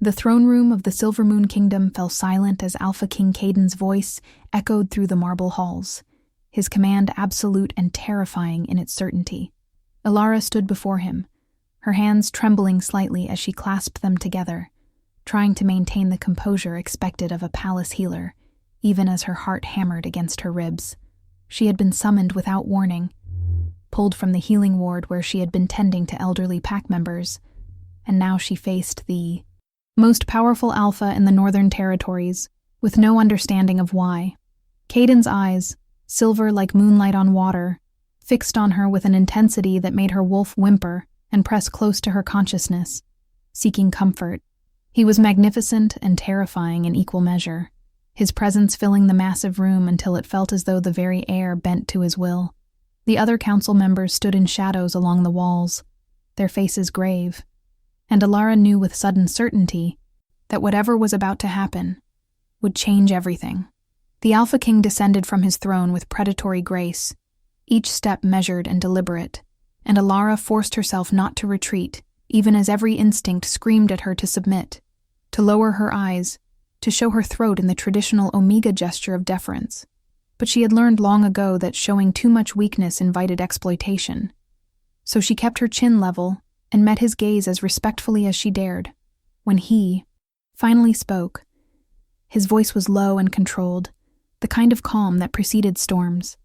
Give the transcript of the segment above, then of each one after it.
The throne room of the Silver Moon Kingdom fell silent as Alpha King Caden's voice echoed through the marble halls, his command absolute and terrifying in its certainty. Ilara stood before him, her hands trembling slightly as she clasped them together, trying to maintain the composure expected of a palace healer, even as her heart hammered against her ribs. She had been summoned without warning, pulled from the healing ward where she had been tending to elderly pack members, and now she faced the most powerful alpha in the Northern Territories, with no understanding of why. Caden's eyes, silver like moonlight on water, fixed on her with an intensity that made her wolf whimper and press close to her consciousness, seeking comfort. He was magnificent and terrifying in equal measure, his presence filling the massive room until it felt as though the very air bent to his will. The other council members stood in shadows along the walls, their faces grave, and Ilara knew with sudden certainty that whatever was about to happen would change everything. The Alpha King descended from his throne with predatory grace, each step measured and deliberate, and Ilara forced herself not to retreat, even as every instinct screamed at her to submit, to lower her eyes, to show her throat in the traditional Omega gesture of deference. But she had learned long ago that showing too much weakness invited exploitation. So she kept her chin level and met his gaze as respectfully as she dared. When he finally spoke, his voice was low and controlled, the kind of calm that preceded storms.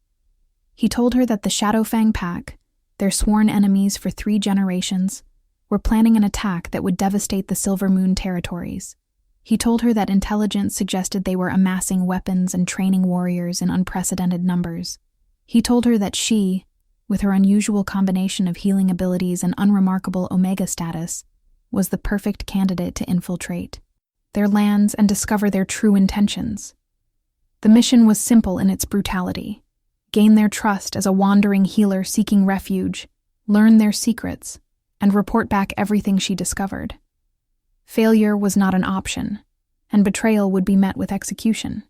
He told her that the Shadowfang Pack, their sworn enemies for 3 generations, were planning an attack that would devastate the Silver Moon territories. He told her that intelligence suggested they were amassing weapons and training warriors in unprecedented numbers. He told her that she, with her unusual combination of healing abilities and unremarkable Omega status, was the perfect candidate to infiltrate their lands and discover their true intentions. The mission was simple in its brutality: gain their trust as a wandering healer seeking refuge, learn their secrets, and report back everything she discovered. Failure was not an option, and betrayal would be met with execution.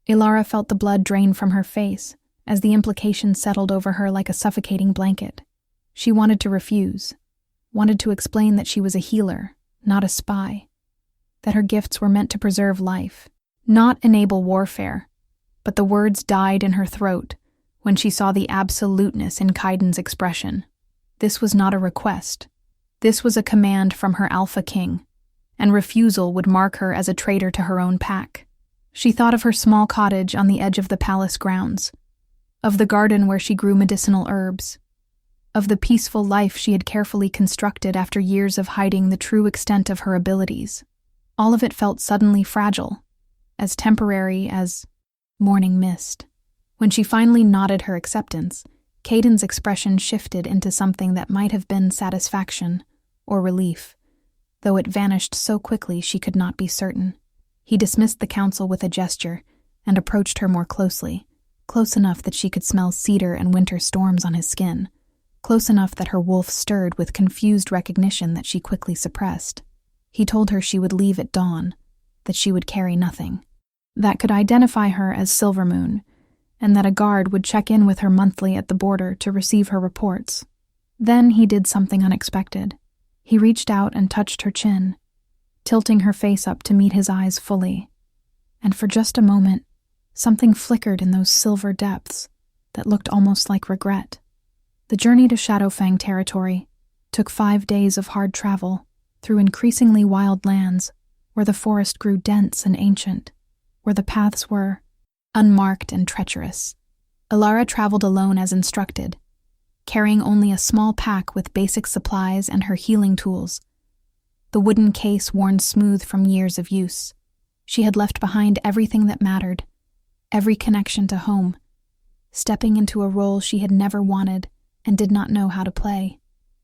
Ilara felt the blood drain from her face as the implications settled over her like a suffocating blanket. She wanted to refuse, wanted to explain that she was a healer, not a spy, that her gifts were meant to preserve life, not enable warfare, but the words died in her throat when she saw the absoluteness in Kaiden's expression. This was not a request. This was a command from her Alpha King, and refusal would mark her as a traitor to her own pack. She thought of her small cottage on the edge of the palace grounds, of the garden where she grew medicinal herbs, of the peaceful life she had carefully constructed after years of hiding the true extent of her abilities. All of it felt suddenly fragile, as temporary as morning mist. When she finally nodded her acceptance, Caden's expression shifted into something that might have been satisfaction or relief, though it vanished so quickly she could not be certain. He dismissed the council with a gesture and approached her more closely, close enough that she could smell cedar and winter storms on his skin, close enough that her wolf stirred with confused recognition that she quickly suppressed. He told her she would leave at dawn, that she would carry nothing, that could identify her as Silver Moon, and that a guard would check in with her monthly at the border to receive her reports. Then he did something unexpected. He reached out and touched her chin, tilting her face up to meet his eyes fully. And for just a moment, something flickered in those silver depths that looked almost like regret. The journey to Shadowfang territory took 5 days of hard travel through increasingly wild lands where the forest grew dense and ancient, where the paths were unmarked and treacherous. Ilara traveled alone as instructed, carrying only a small pack with basic supplies and her healing tools, the wooden case worn smooth from years of use. She had left behind everything that mattered, every connection to home, stepping into a role she had never wanted and did not know how to play.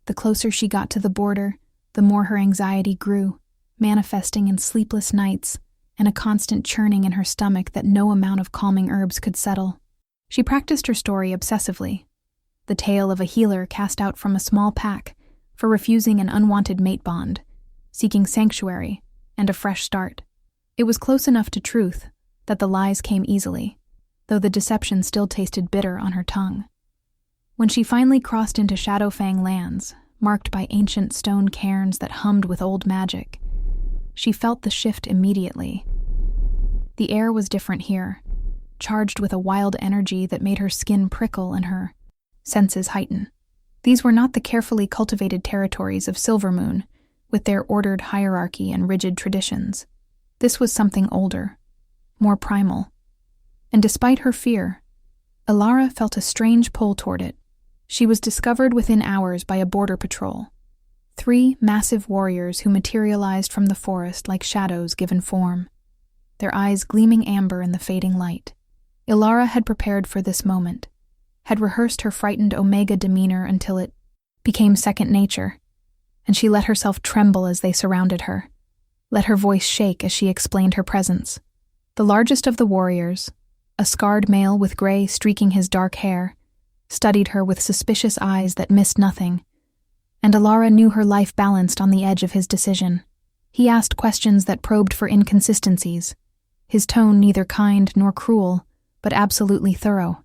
The closer she got to the border, the more her anxiety grew, manifesting in sleepless nights and a constant churning in her stomach that no amount of calming herbs could settle. She practiced her story obsessively, the tale of a healer cast out from a small pack for refusing an unwanted mate bond, seeking sanctuary and a fresh start. It was close enough to truth that the lies came easily, though the deception still tasted bitter on her tongue. When she finally crossed into Shadowfang lands, marked by ancient stone cairns that hummed with old magic, She felt the shift immediately. The air was different here, charged with a wild energy that made her skin prickle and her senses heighten. These were not the carefully cultivated territories of Silvermoon, with their ordered hierarchy and rigid traditions. This was something older, more primal. And despite her fear, Elara felt a strange pull toward it. She was discovered within hours by a border patrol. 3 massive warriors who materialized from the forest like shadows given form, their eyes gleaming amber in the fading light. Elara had prepared for this moment, had rehearsed her frightened Omega demeanor until it became second nature, and she let herself tremble as they surrounded her, let her voice shake as she explained her presence. The largest of the warriors, a scarred male with gray streaking his dark hair, studied her with suspicious eyes that missed nothing, and Elara knew her life balanced on the edge of his decision. He asked questions that probed for inconsistencies, his tone neither kind nor cruel, but absolutely thorough.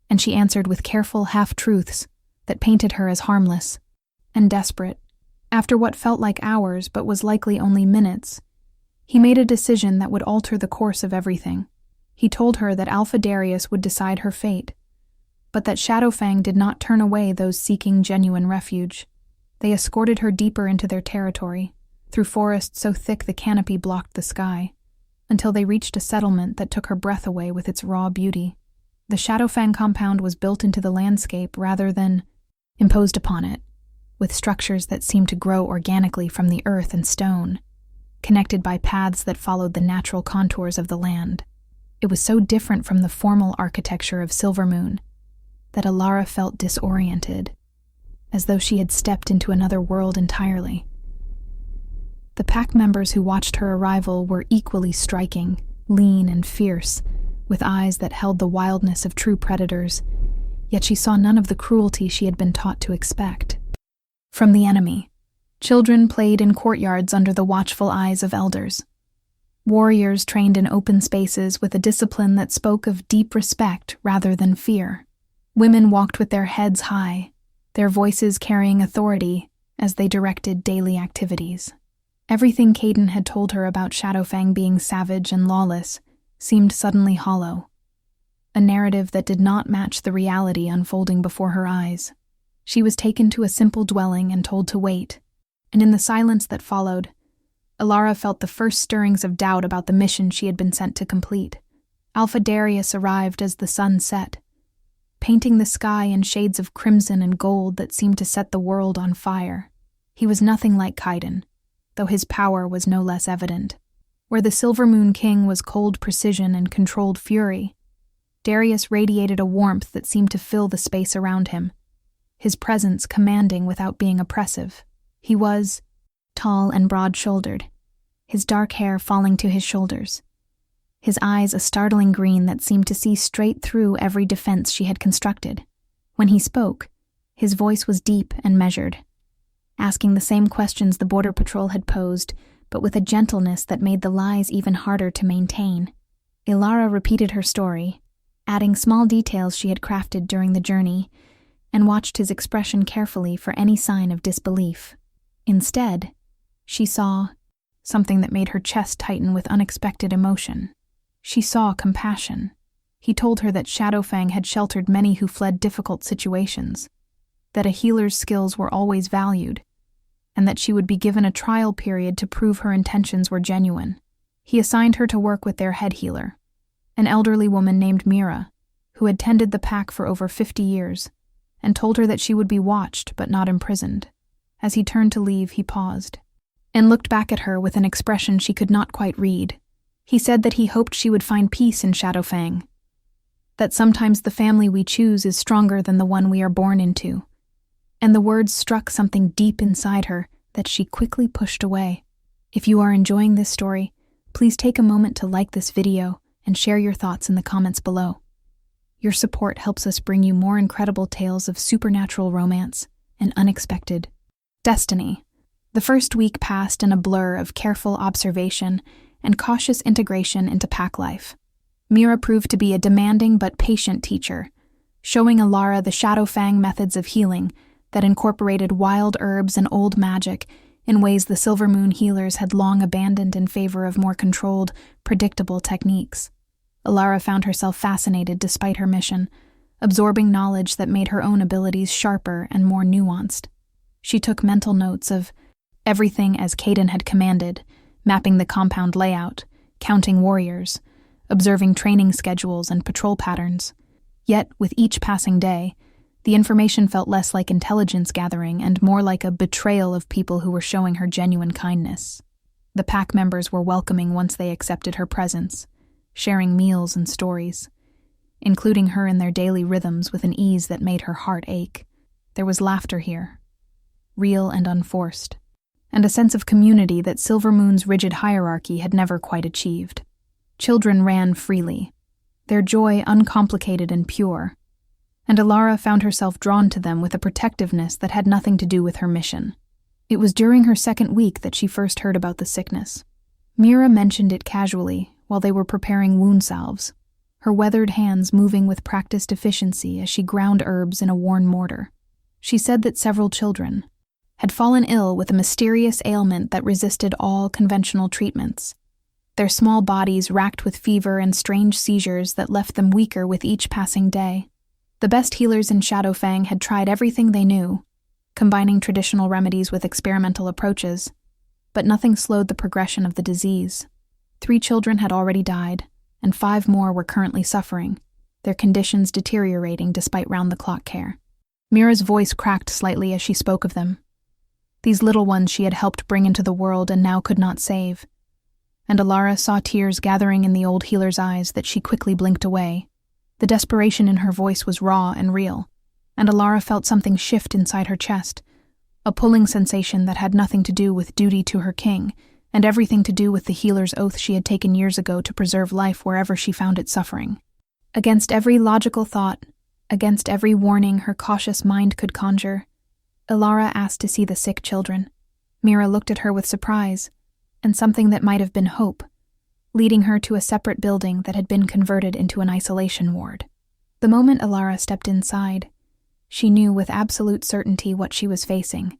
And she answered with careful half-truths that painted her as harmless and desperate. After what felt like hours but was likely only minutes, he made a decision that would alter the course of everything. He told her that Alpha Darius would decide her fate, but that Shadowfang did not turn away those seeking genuine refuge. They escorted her deeper into their territory, through forests so thick the canopy blocked the sky, until they reached a settlement that took her breath away with its raw beauty. The Shadowfang compound was built into the landscape rather than imposed upon it, with structures that seemed to grow organically from the earth and stone, connected by paths that followed the natural contours of the land. It was so different from the formal architecture of Silvermoon that Elara felt disoriented, as though she had stepped into another world entirely. The pack members who watched her arrival were equally striking, lean and fierce, with eyes that held the wildness of true predators, yet she saw none of the cruelty she had been taught to expect. From the enemy, children played in courtyards under the watchful eyes of elders. Warriors trained in open spaces with a discipline that spoke of deep respect rather than fear. Women walked with their heads high, their voices carrying authority as they directed daily activities. Everything Caden had told her about Shadowfang being savage and lawless seemed suddenly hollow, a narrative that did not match the reality unfolding before her eyes. She was taken to a simple dwelling and told to wait, and in the silence that followed, Elara felt the first stirrings of doubt about the mission she had been sent to complete. Alpha Darius arrived as the sun set, painting the sky in shades of crimson and gold that seemed to set the world on fire. He was nothing like Kaiden, though his power was no less evident. Where the Silvermoon King was cold precision and controlled fury, Darius radiated a warmth that seemed to fill the space around him, his presence commanding without being oppressive. He was tall and broad-shouldered, his dark hair falling to his shoulders, his eyes a startling green that seemed to see straight through every defense she had constructed. When he spoke, his voice was deep and measured, asking the same questions the Border Patrol had posed, but with a gentleness that made the lies even harder to maintain. Elara repeated her story, adding small details she had crafted during the journey, and watched his expression carefully for any sign of disbelief. Instead, she saw something that made her chest tighten with unexpected emotion. She saw compassion. He told her that Shadowfang had sheltered many who fled difficult situations, that a healer's skills were always valued, and that she would be given a trial period to prove her intentions were genuine. He assigned her to work with their head healer, an elderly woman named Mira, who had tended the pack for over 50 years, and told her that she would be watched but not imprisoned. As he turned to leave, he paused, and looked back at her with an expression she could not quite read. He said that he hoped she would find peace in Shadowfang, that sometimes the family we choose is stronger than the one we are born into, and the words struck something deep inside her that she quickly pushed away. If you are enjoying this story, please take a moment to like this video and share your thoughts in the comments below. Your support helps us bring you more incredible tales of supernatural romance and unexpected destiny. The first week passed in a blur of careful observation and cautious integration into pack life. Mira proved to be a demanding but patient teacher, showing Elara the Shadowfang methods of healing that incorporated wild herbs and old magic in ways the Silver Moon healers had long abandoned in favor of more controlled, predictable techniques. Alara found herself fascinated despite her mission, absorbing knowledge that made her own abilities sharper and more nuanced. She took mental notes of everything as Caden had commanded, mapping the compound layout, counting warriors, observing training schedules and patrol patterns. Yet, with each passing day, the information felt less like intelligence gathering and more like a betrayal of people who were showing her genuine kindness. The pack members were welcoming once they accepted her presence, sharing meals and stories, including her in their daily rhythms with an ease that made her heart ache. There was laughter here, real and unforced, and a sense of community that Silver Moon's rigid hierarchy had never quite achieved. Children ran freely, their joy uncomplicated and pure, and Alara found herself drawn to them with a protectiveness that had nothing to do with her mission. It was during her second week that she first heard about the sickness. Mira mentioned it casually while they were preparing wound salves, her weathered hands moving with practiced efficiency as she ground herbs in a worn mortar. She said that several children had fallen ill with a mysterious ailment that resisted all conventional treatments, their small bodies racked with fever and strange seizures that left them weaker with each passing day. The best healers in Shadowfang had tried everything they knew, combining traditional remedies with experimental approaches, but nothing slowed the progression of the disease. 3 children had already died, and 5 more were currently suffering, their conditions deteriorating despite round-the-clock care. Mira's voice cracked slightly as she spoke of them. These little ones she had helped bring into the world and now could not save. And Alara saw tears gathering in the old healer's eyes that she quickly blinked away. The desperation in her voice was raw and real, and Alara felt something shift inside her chest, a pulling sensation that had nothing to do with duty to her king, and everything to do with the healer's oath she had taken years ago to preserve life wherever she found it suffering. Against every logical thought, against every warning her cautious mind could conjure, Alara asked to see the sick children. Mira looked at her with surprise, and something that might have been hope, leading her to a separate building that had been converted into an isolation ward. The moment Alara stepped inside, she knew with absolute certainty what she was facing,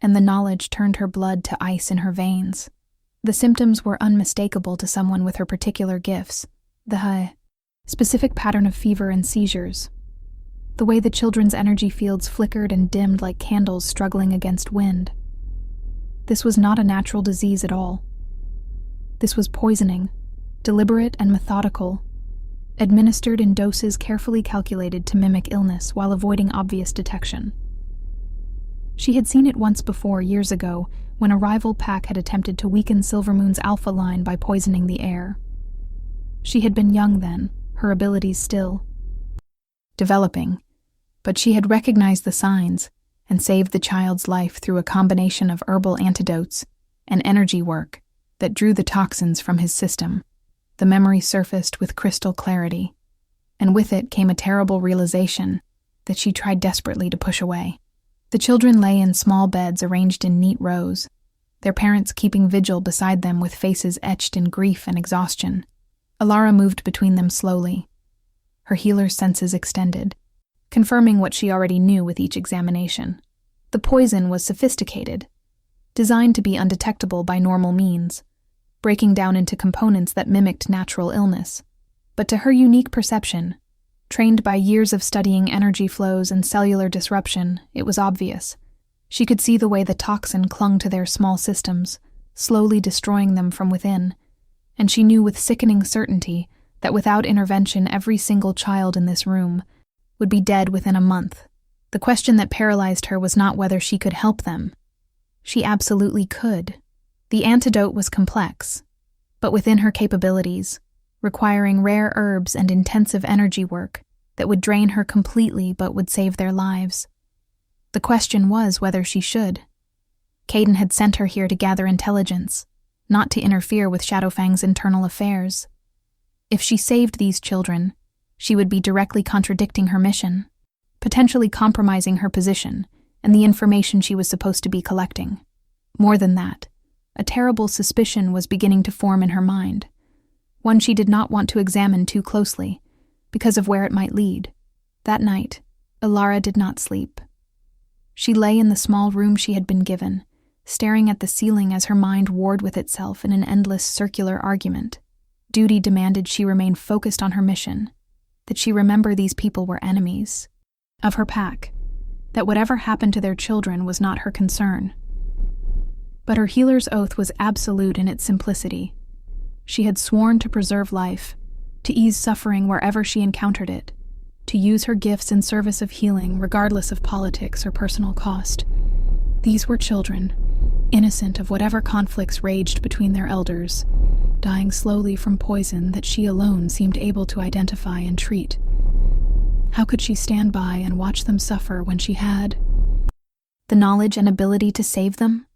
and the knowledge turned her blood to ice in her veins. The symptoms were unmistakable to someone with her particular gifts, the specific pattern of fever and seizures, the way the children's energy fields flickered and dimmed like candles struggling against wind. This was not a natural disease at all. This was poisoning, deliberate and methodical, administered in doses carefully calculated to mimic illness while avoiding obvious detection. She had seen it once before years ago when a rival pack had attempted to weaken Silvermoon's alpha line by poisoning the air. She had been young then, her abilities still developing, but she had recognized the signs and saved the child's life through a combination of herbal antidotes and energy work that drew the toxins from his system. The memory surfaced with crystal clarity, and with it came a terrible realization that she tried desperately to push away. The children lay in small beds arranged in neat rows, their parents keeping vigil beside them with faces etched in grief and exhaustion. Alara moved between them slowly, her healer's senses extended, confirming what she already knew with each examination. The poison was sophisticated, designed to be undetectable by normal means, breaking down into components that mimicked natural illness. But to her unique perception, trained by years of studying energy flows and cellular disruption, it was obvious. She could see the way the toxin clung to their small systems, slowly destroying them from within, and she knew with sickening certainty that without intervention every single child in this room would be dead within a month. The question that paralyzed her was not whether she could help them. She absolutely could. The antidote was complex, but within her capabilities, requiring rare herbs and intensive energy work that would drain her completely but would save their lives. The question was whether she should. Caden had sent her here to gather intelligence, not to interfere with Shadowfang's internal affairs. If she saved these children, she would be directly contradicting her mission, potentially compromising her position and the information she was supposed to be collecting. More than that, a terrible suspicion was beginning to form in her mind, one she did not want to examine too closely, because of where it might lead. That night, Alara did not sleep. She lay in the small room she had been given, staring at the ceiling as her mind warred with itself in an endless circular argument. Duty demanded she remain focused on her mission, that she remember these people were enemies of her pack, that whatever happened to their children was not her concern. But her healer's oath was absolute in its simplicity. She had sworn to preserve life, to ease suffering wherever she encountered it, to use her gifts in service of healing regardless of politics or personal cost. These were children, innocent of whatever conflicts raged between their elders, dying slowly from poison that she alone seemed able to identify and treat. How could she stand by and watch them suffer when she had the knowledge and ability to save them?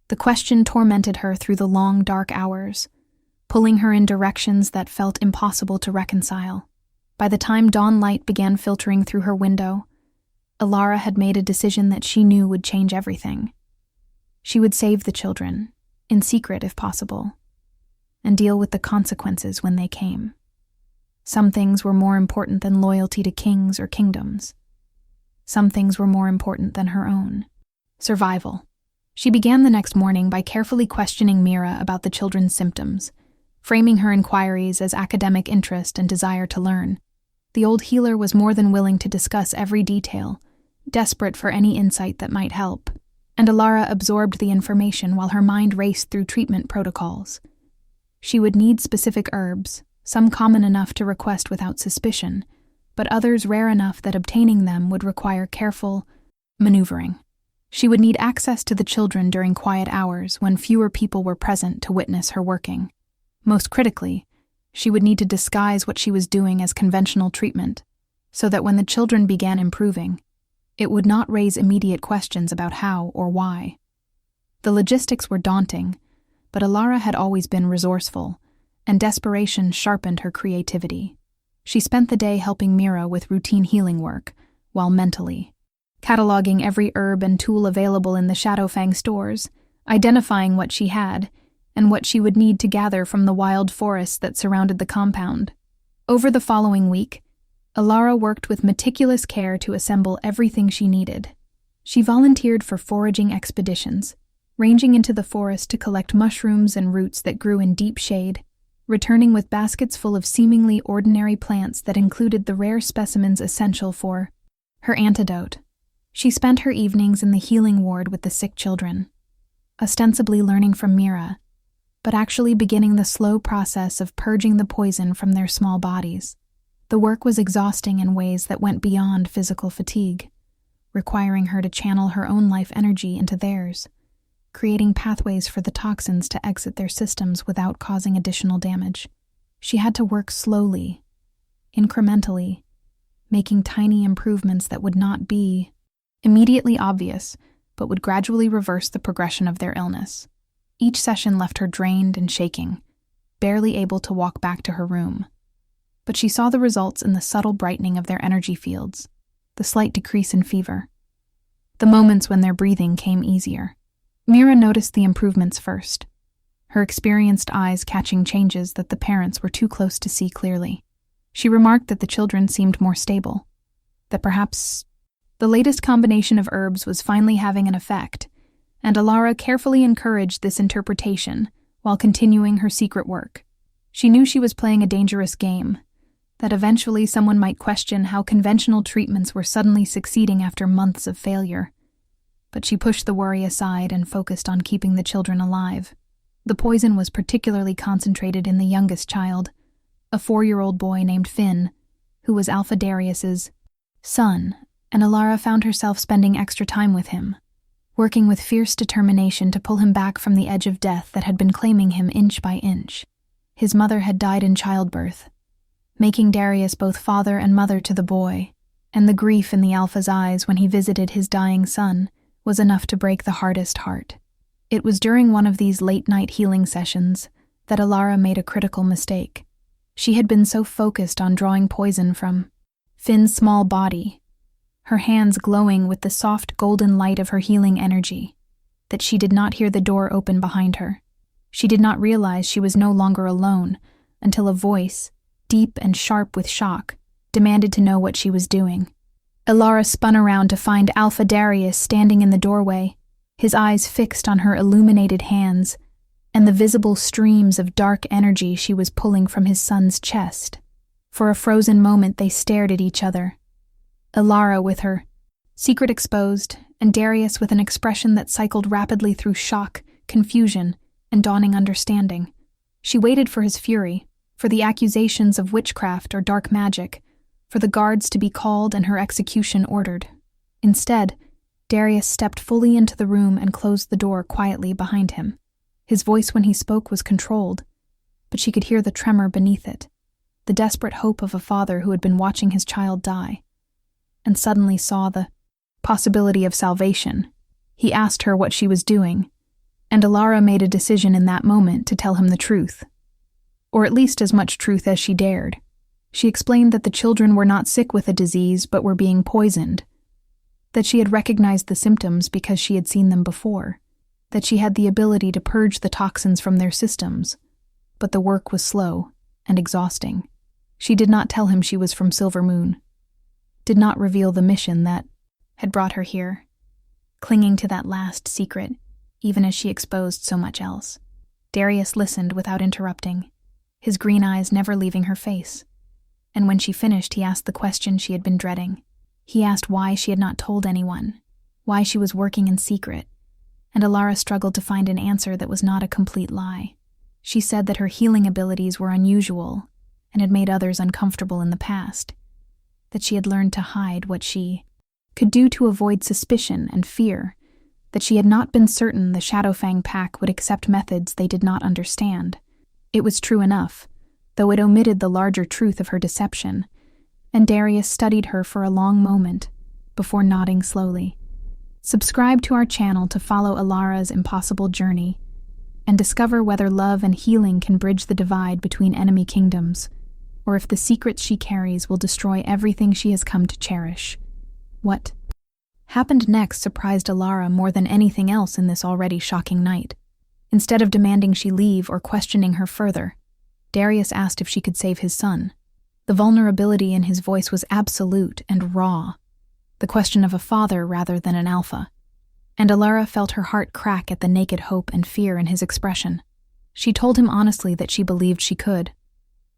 The question tormented her through the long, dark hours, pulling her in directions that felt impossible to reconcile. By the time dawn light began filtering through her window, Alara had made a decision that she knew would change everything. She would save the children, in secret if possible, and deal with the consequences when they came. Some things were more important than loyalty to kings or kingdoms. Some things were more important than her own. Survival. She began the next morning by carefully questioning Mira about the children's symptoms, framing her inquiries as academic interest and desire to learn. The old healer was more than willing to discuss every detail, desperate for any insight that might help, and Alara absorbed the information while her mind raced through treatment protocols. She would need specific herbs, some common enough to request without suspicion, but others rare enough that obtaining them would require careful maneuvering. She would need access to the children during quiet hours when fewer people were present to witness her working. Most critically, she would need to disguise what she was doing as conventional treatment, so that when the children began improving, it would not raise immediate questions about how or why. The logistics were daunting, but Alara had always been resourceful, and desperation sharpened her creativity. She spent the day helping Mira with routine healing work, while mentally cataloging every herb and tool available in the Shadowfang stores, identifying what she had, and what she would need to gather from the wild forests that surrounded the compound. Over the following week, Alara worked with meticulous care to assemble everything she needed. She volunteered for foraging expeditions, ranging into the forest to collect mushrooms and roots that grew in deep shade, returning with baskets full of seemingly ordinary plants that included the rare specimens essential for her antidote. She spent her evenings in the healing ward with the sick children, ostensibly learning from Mira, but actually beginning the slow process of purging the poison from their small bodies. The work was exhausting in ways that went beyond physical fatigue, requiring her to channel her own life energy into theirs, creating pathways for the toxins to exit their systems without causing additional damage. She had to work slowly, incrementally, making tiny improvements that would not be immediately obvious, but would gradually reverse the progression of their illness. Each session left her drained and shaking, barely able to walk back to her room. But she saw the results in the subtle brightening of their energy fields, the slight decrease in fever, the moments when their breathing came easier. Mira noticed the improvements first, her experienced eyes catching changes that the parents were too close to see clearly. She remarked that the children seemed more stable, that perhaps the latest combination of herbs was finally having an effect, and Alara carefully encouraged this interpretation while continuing her secret work. She knew she was playing a dangerous game, that eventually someone might question how conventional treatments were suddenly succeeding after months of failure. But she pushed the worry aside and focused on keeping the children alive. The poison was particularly concentrated in the youngest child, a 4-year-old boy named Finn, who was Alpha Darius's son, and Alara found herself spending extra time with him, working with fierce determination to pull him back from the edge of death that had been claiming him inch by inch. His mother had died in childbirth, making Darius both father and mother to the boy, and the grief in the Alpha's eyes when he visited his dying son was enough to break the hardest heart. It was during one of these late-night healing sessions that Alara made a critical mistake. She had been so focused on drawing poison from Finn's small body, her hands glowing with the soft golden light of her healing energy, that she did not hear the door open behind her. She did not realize she was no longer alone until a voice, deep and sharp with shock, demanded to know what she was doing. Alara spun around to find Alpha Darius standing in the doorway, his eyes fixed on her illuminated hands and the visible streams of dark energy she was pulling from his son's chest. For a frozen moment they stared at each other. Ilara with her secret exposed, and Darius with an expression that cycled rapidly through shock, confusion, and dawning understanding. She waited for his fury, for the accusations of witchcraft or dark magic, for the guards to be called and her execution ordered. Instead, Darius stepped fully into the room and closed the door quietly behind him. His voice when he spoke was controlled, but she could hear the tremor beneath it, the desperate hope of a father who had been watching his child die, and suddenly saw the possibility of salvation. He asked her what she was doing, and Ilara made a decision in that moment to tell him the truth, or at least as much truth as she dared. She explained that the children were not sick with a disease but were being poisoned, that she had recognized the symptoms because she had seen them before, that she had the ability to purge the toxins from their systems, but the work was slow and exhausting. She did not tell him she was from Silver Moon, did not reveal the mission that had brought her here, clinging to that last secret, even as she exposed so much else. Darius listened without interrupting, his green eyes never leaving her face. And when she finished, he asked the question she had been dreading. He asked why she had not told anyone, why she was working in secret, and Ilara struggled to find an answer that was not a complete lie. She said that her healing abilities were unusual and had made others uncomfortable in the past, that she had learned to hide what she could do to avoid suspicion and fear, that she had not been certain the Shadowfang pack would accept methods they did not understand. It was true enough, though it omitted the larger truth of her deception, and Darius studied her for a long moment before nodding slowly. Subscribe to our channel to follow Ilara's impossible journey and discover whether love and healing can bridge the divide between enemy kingdoms, or if the secrets she carries will destroy everything she has come to cherish. What happened next surprised Ilara more than anything else in this already shocking night. Instead of demanding she leave or questioning her further, Darius asked if she could save his son. The vulnerability in his voice was absolute and raw, the question of a father rather than an alpha. And Ilara felt her heart crack at the naked hope and fear in his expression. She told him honestly that she believed she could,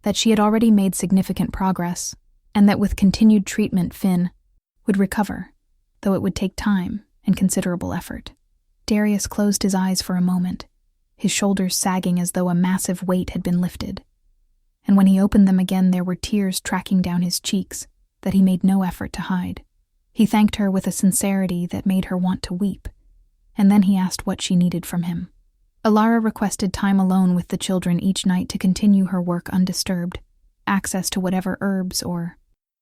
that she had already made significant progress, and that with continued treatment Finn would recover, though it would take time and considerable effort. Darius closed his eyes for a moment, his shoulders sagging as though a massive weight had been lifted. And when he opened them again, there were tears tracking down his cheeks that he made no effort to hide. He thanked her with a sincerity that made her want to weep, and then he asked what she needed from him. Ilara requested time alone with the children each night to continue her work undisturbed, access to whatever herbs or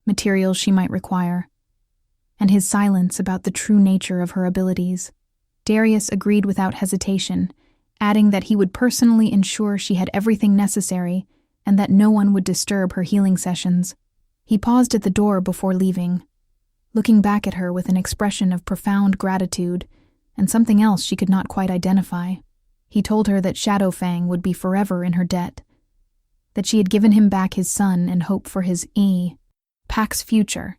materials she might require, and his silence about the true nature of her abilities. Darius agreed without hesitation, adding that he would personally ensure she had everything necessary and that no one would disturb her healing sessions. He paused at the door before leaving, looking back at her with an expression of profound gratitude and something else she could not quite identify. He told her that Shadowfang would be forever in her debt, that she had given him back his son and hope for his pack's future,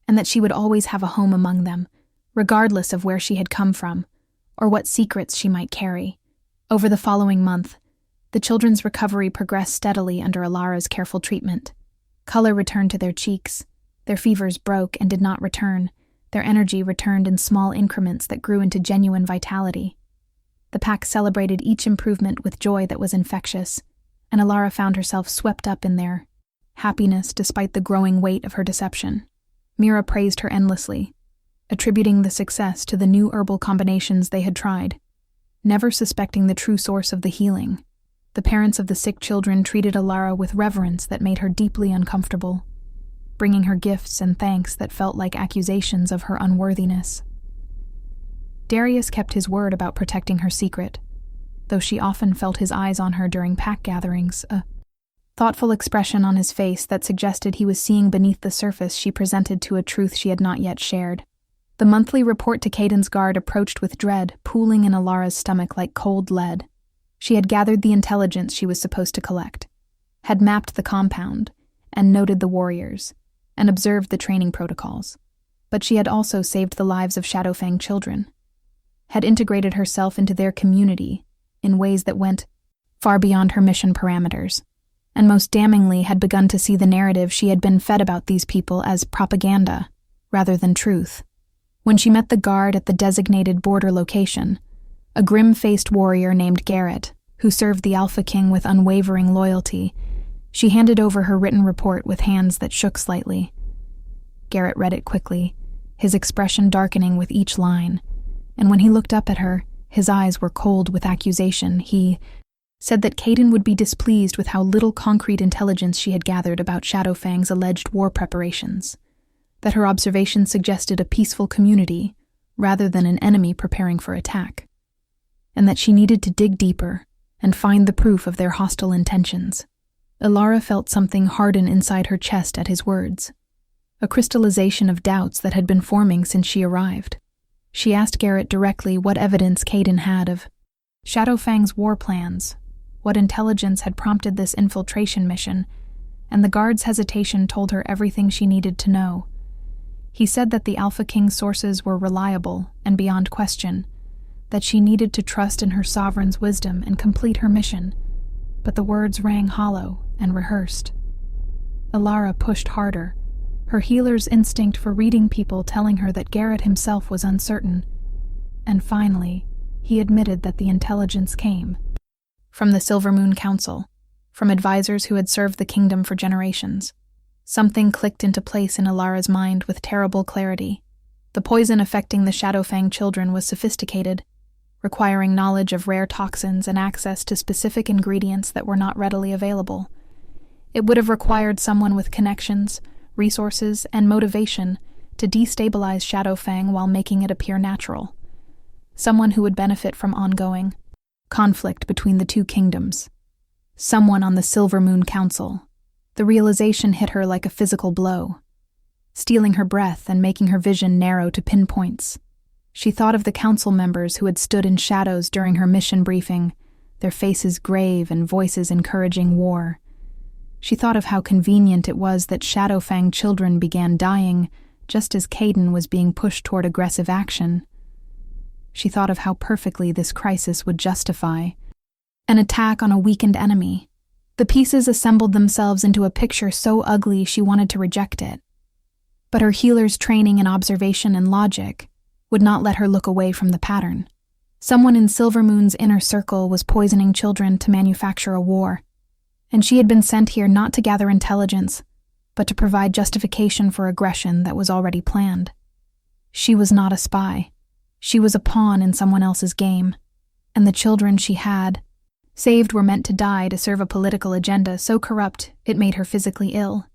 and that she would always have a home among them, regardless of where she had come from or what secrets she might carry. Over the following month, the children's recovery progressed steadily under Ilara's careful treatment. Color returned to their cheeks, their fevers broke and did not return, their energy returned in small increments that grew into genuine vitality. The pack celebrated each improvement with joy that was infectious, and Ilara found herself swept up in their happiness despite the growing weight of her deception. Mira praised her endlessly, attributing the success to the new herbal combinations they had tried, never suspecting the true source of the healing. The parents of the sick children treated Ilara with reverence that made her deeply uncomfortable, bringing her gifts and thanks that felt like accusations of her unworthiness. Darius kept his word about protecting her secret, though she often felt his eyes on her during pack gatherings, a thoughtful expression on his face that suggested he was seeing beneath the surface she presented to a truth she had not yet shared. The monthly report to Caden's guard approached with dread, pooling in Ilara's stomach like cold lead. She had gathered the intelligence she was supposed to collect, had mapped the compound, and noted the warriors, and observed the training protocols. But she had also saved the lives of Shadowfang children. had integrated herself into their community in ways that went far beyond her mission parameters, and most damningly had begun to see the narrative she had been fed about these people as propaganda rather than truth. When she met the guard at the designated border location, a grim-faced warrior named Garrett, who served the Alpha King with unwavering loyalty, she handed over her written report with hands that shook slightly. Garrett read it quickly, his expression darkening with each line, and when he looked up at her, his eyes were cold with accusation. He said that Caden would be displeased with how little concrete intelligence she had gathered about Shadowfang's alleged war preparations, that her observations suggested a peaceful community rather than an enemy preparing for attack, and that she needed to dig deeper and find the proof of their hostile intentions. Ilara felt something harden inside her chest at his words, a crystallization of doubts that had been forming since she arrived. She asked Garrett directly what evidence Caden had of Shadowfang's war plans, what intelligence had prompted this infiltration mission, and the guard's hesitation told her everything she needed to know. He said that the Alpha King's sources were reliable and beyond question, that she needed to trust in her sovereign's wisdom and complete her mission, but the words rang hollow and rehearsed. Ilara pushed harder, her healer's instinct for reading people telling her that Garrett himself was uncertain, and finally, he admitted that the intelligence came from the Silvermoon Council, from advisors who had served the kingdom for generations. Something clicked into place in Ilara's mind with terrible clarity. The poison affecting the Shadowfang children was sophisticated, requiring knowledge of rare toxins and access to specific ingredients that were not readily available. It would have required someone with connections, resources, and motivation to destabilize Shadowfang while making it appear natural. Someone who would benefit from ongoing conflict between the two kingdoms. Someone on the Silvermoon Council. The realization hit her like a physical blow, stealing her breath and making her vision narrow to pinpoints. She thought of the council members who had stood in shadows during her mission briefing, their faces grave and voices encouraging war. She thought of how convenient it was that Shadowfang children began dying just as Caden was being pushed toward aggressive action. She thought of how perfectly this crisis would justify an attack on a weakened enemy. The pieces assembled themselves into a picture so ugly she wanted to reject it. But her healer's training in observation and logic would not let her look away from the pattern. Someone in Silvermoon's inner circle was poisoning children to manufacture a war, and she had been sent here not to gather intelligence, but to provide justification for aggression that was already planned. She was not a spy. She was a pawn in someone else's game, and the children she had saved were meant to die to serve a political agenda so corrupt it made her physically ill.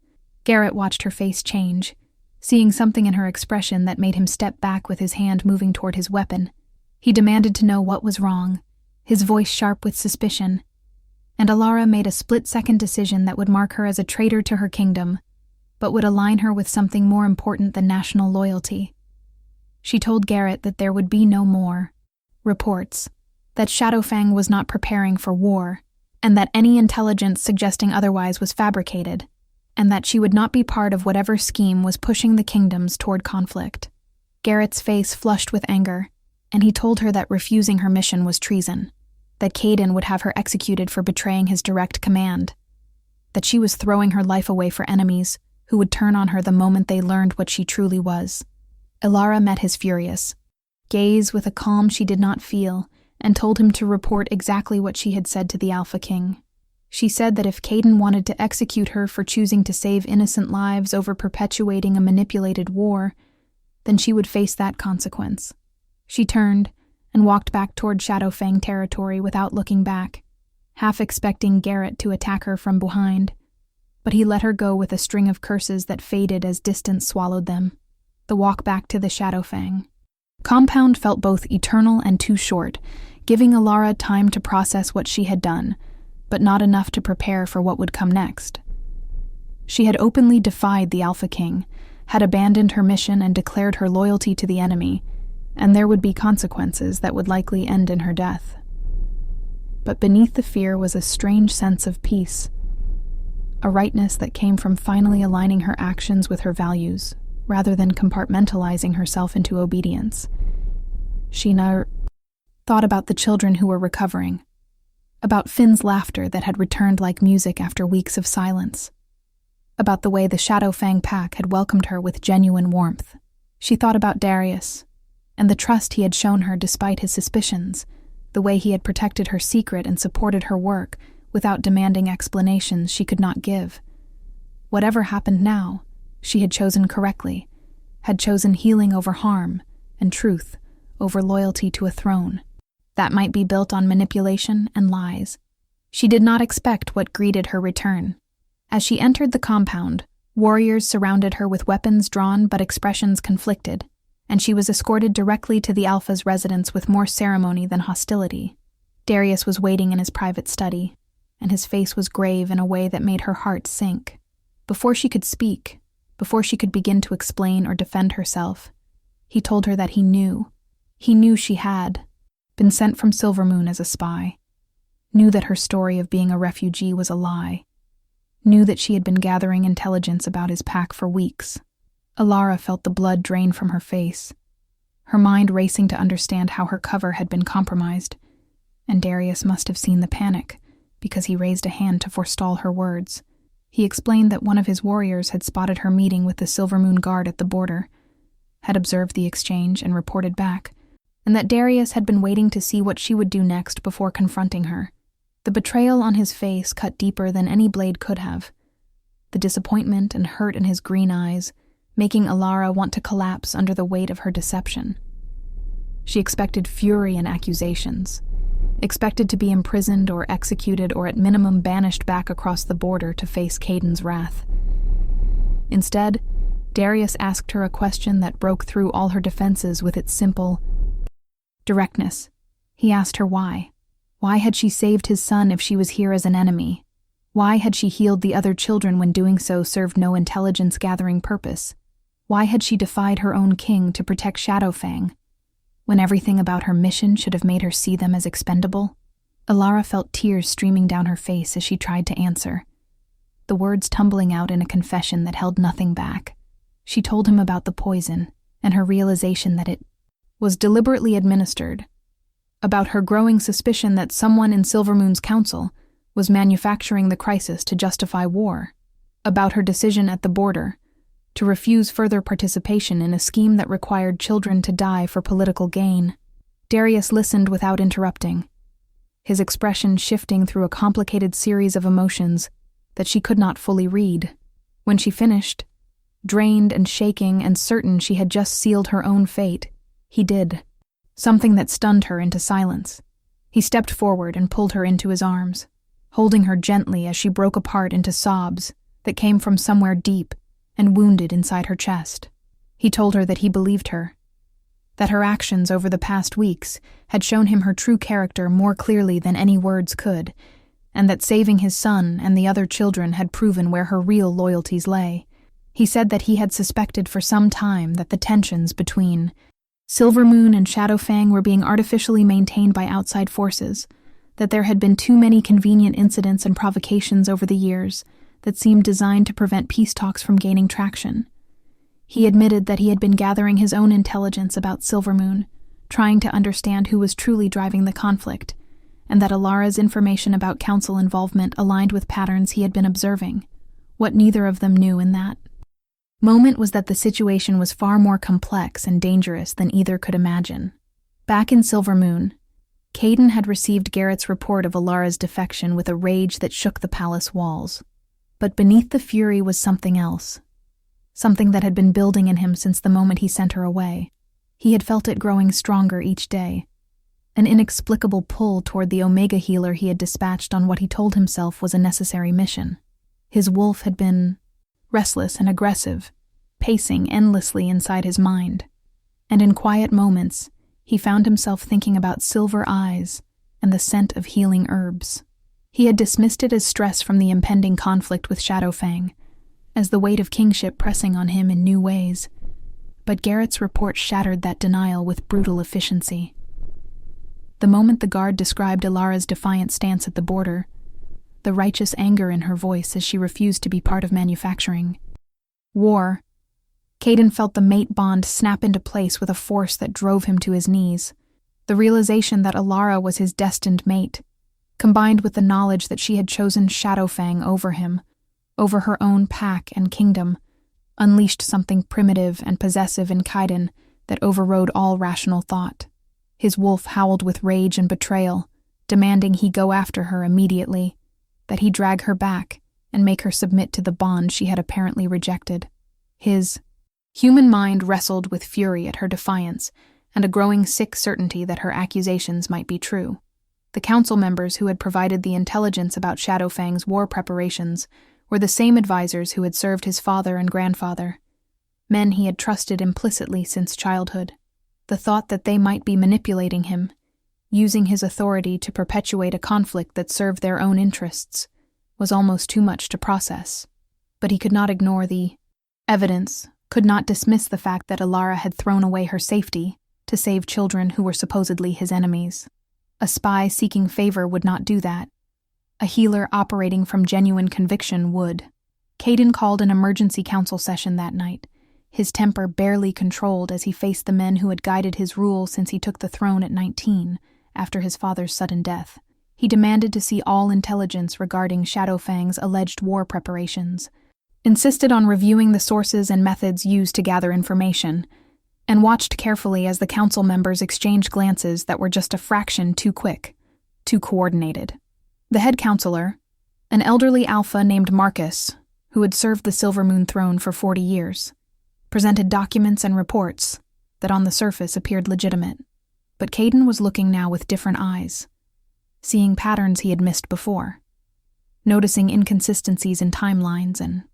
Garrett watched her face change, seeing something in her expression that made him step back with his hand moving toward his weapon. He demanded to know what was wrong, his voice sharp with suspicion, and Ilara made a split-second decision that would mark her as a traitor to her kingdom, but would align her with something more important than national loyalty. She told Garrett that there would be no more reports, that Shadowfang was not preparing for war, and that any intelligence suggesting otherwise was fabricated, and that she would not be part of whatever scheme was pushing the kingdoms toward conflict. Garrett's face flushed with anger, and he told her that refusing her mission was treason, that Caden would have her executed for betraying his direct command, that she was throwing her life away for enemies who would turn on her the moment they learned what she truly was. Ilara met his furious gaze with a calm she did not feel, and told him to report exactly what she had said to the Alpha King. She said that if Caden wanted to execute her for choosing to save innocent lives over perpetuating a manipulated war, then she would face that consequence. She turned and walked back toward Shadowfang territory without looking back, half expecting Garrett to attack her from behind. But he let her go with a string of curses that faded as distance swallowed them. The walk back to the Shadowfang compound felt both eternal and too short, giving Ilara time to process what she had done, but not enough to prepare for what would come next. She had openly defied the Alpha King, had abandoned her mission and declared her loyalty to the enemy, and there would be consequences that would likely end in her death. But beneath the fear was a strange sense of peace, a rightness that came from finally aligning her actions with her values, rather than compartmentalizing herself into obedience. She thought about the children who were recovering, about Finn's laughter that had returned like music after weeks of silence, about the way the Shadowfang pack had welcomed her with genuine warmth. She thought about Darius, and the trust he had shown her despite his suspicions, the way he had protected her secret and supported her work without demanding explanations she could not give. Whatever happened now, she had chosen correctly, had chosen healing over harm and truth over loyalty to a throne that might be built on manipulation and lies. She did not expect what greeted her return. As she entered the compound, warriors surrounded her with weapons drawn but expressions conflicted, and she was escorted directly to the Alpha's residence with more ceremony than hostility. Darius was waiting in his private study, and his face was grave in a way that made her heart sink. Before she could speak, before she could begin to explain or defend herself, he told her that he knew she had been sent from Silvermoon as a spy, knew that her story of being a refugee was a lie, knew that she had been gathering intelligence about his pack for weeks. Alara felt the blood drain from her face, her mind racing to understand how her cover had been compromised, and Darius must have seen the panic, because he raised a hand to forestall her words. He explained that one of his warriors had spotted her meeting with the Silvermoon guard at the border, had observed the exchange and reported back, and that Darius had been waiting to see what she would do next before confronting her. The betrayal on his face cut deeper than any blade could have, the disappointment and hurt in his green eyes making Alara want to collapse under the weight of her deception. She expected fury and accusations, expected to be imprisoned or executed or at minimum banished back across the border to face Caden's wrath. Instead, Darius asked her a question that broke through all her defenses with its simple directness. He asked her why. Why had she saved his son if she was here as an enemy? Why had she healed the other children when doing so served no intelligence-gathering purpose? Why had she defied her own king to protect Shadowfang, when everything about her mission should have made her see them as expendable? Alara felt tears streaming down her face as she tried to answer, the words tumbling out in a confession that held nothing back. She told him about the poison and her realization that it was deliberately administered, about her growing suspicion that someone in Silvermoon's council was manufacturing the crisis to justify war, about her decision at the border to refuse further participation in a scheme that required children to die for political gain. Darius listened without interrupting, his expression shifting through a complicated series of emotions that she could not fully read. When she finished, drained and shaking and certain she had just sealed her own fate, he did something that stunned her into silence. He stepped forward and pulled her into his arms, holding her gently as she broke apart into sobs that came from somewhere deep and wounded inside her chest. He told her that he believed her, that her actions over the past weeks had shown him her true character more clearly than any words could, and that saving his son and the other children had proven where her real loyalties lay. He said that he had suspected for some time that the tensions between Silvermoon and Shadowfang were being artificially maintained by outside forces, that there had been too many convenient incidents and provocations over the years that seemed designed to prevent peace talks from gaining traction. He admitted that he had been gathering his own intelligence about Silvermoon, trying to understand who was truly driving the conflict, and that Alara's information about council involvement aligned with patterns he had been observing. What neither of them knew in that moment was that the situation was far more complex and dangerous than either could imagine. Back in Silvermoon, Caden had received Garrett's report of Alara's defection with a rage that shook the palace walls. But beneath the fury was something else, something that had been building in him since the moment he sent her away. He had felt it growing stronger each day, an inexplicable pull toward the Omega healer he had dispatched on what he told himself was a necessary mission. His wolf had been restless and aggressive, pacing endlessly inside his mind, and in quiet moments he found himself thinking about silver eyes and the scent of healing herbs. He had dismissed it as stress from the impending conflict with Shadowfang, as the weight of kingship pressing on him in new ways, but Garrett's report shattered that denial with brutal efficiency. The moment the guard described Alara's defiant stance at the border, the righteous anger in her voice as she refused to be part of manufacturing war, Caden felt the mate bond snap into place with a force that drove him to his knees. The realization that Alara was his destined mate, combined with the knowledge that she had chosen Shadowfang over him, over her own pack and kingdom, unleashed something primitive and possessive in Kaiden that overrode all rational thought. His wolf howled with rage and betrayal, demanding he go after her immediately, that he drag her back and make her submit to the bond she had apparently rejected. His human mind wrestled with fury at her defiance and a growing sick certainty that her accusations might be true. The council members who had provided the intelligence about Shadowfang's war preparations were the same advisors who had served his father and grandfather, men he had trusted implicitly since childhood. The thought that they might be manipulating him, using his authority to perpetuate a conflict that served their own interests, was almost too much to process. But he could not ignore the evidence, could not dismiss the fact that Alara had thrown away her safety to save children who were supposedly his enemies. A spy seeking favor would not do that. A healer operating from genuine conviction would. Kaiden called an emergency council session that night, his temper barely controlled as he faced the men who had guided his rule since he took the throne at 19, after his father's sudden death. He demanded to see all intelligence regarding Shadowfang's alleged war preparations, insisted on reviewing the sources and methods used to gather information, and watched carefully as the council members exchanged glances that were just a fraction too quick, too coordinated. The head counselor, an elderly alpha named Marcus, who had served the Silvermoon throne for 40 years, presented documents and reports that on the surface appeared legitimate. But Kaiden was looking now with different eyes, seeing patterns he had missed before, noticing inconsistencies in timelines and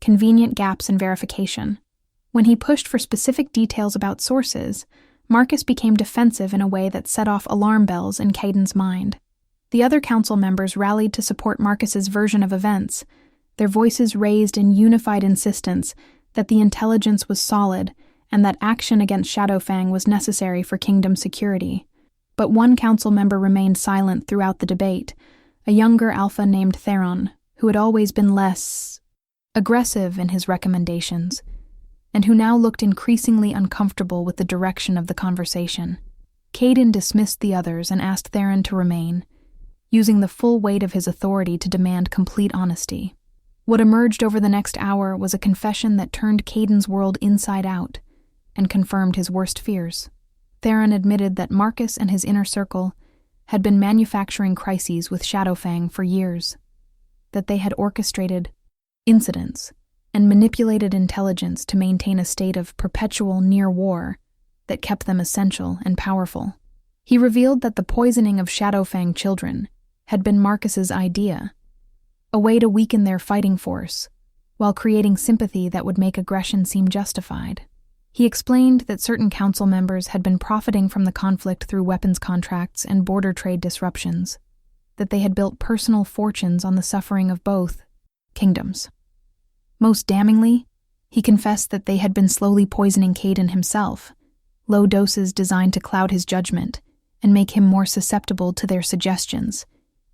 convenient gaps in verification. When he pushed for specific details about sources, Marcus became defensive in a way that set off alarm bells in Kaiden's mind. The other council members rallied to support Marcus's version of events, their voices raised in unified insistence that the intelligence was solid and that action against Shadowfang was necessary for kingdom security. But one council member remained silent throughout the debate, a younger alpha named Theron, who had always been less aggressive in his recommendations, and who now looked increasingly uncomfortable with the direction of the conversation. Kaiden dismissed the others and asked Theron to remain, using the full weight of his authority to demand complete honesty. What emerged over the next hour was a confession that turned Kaiden's world inside out and confirmed his worst fears. Theron admitted that Marcus and his inner circle had been manufacturing crises with Shadowfang for years, that they had orchestrated incidents and manipulated intelligence to maintain a state of perpetual near war that kept them essential and powerful. He revealed that the poisoning of Shadowfang children had been Marcus's idea, a way to weaken their fighting force, while creating sympathy that would make aggression seem justified. He explained that certain council members had been profiting from the conflict through weapons contracts and border trade disruptions, that they had built personal fortunes on the suffering of both kingdoms. Most damningly, he confessed that they had been slowly poisoning Kaiden himself, low doses designed to cloud his judgment and make him more susceptible to their suggestions,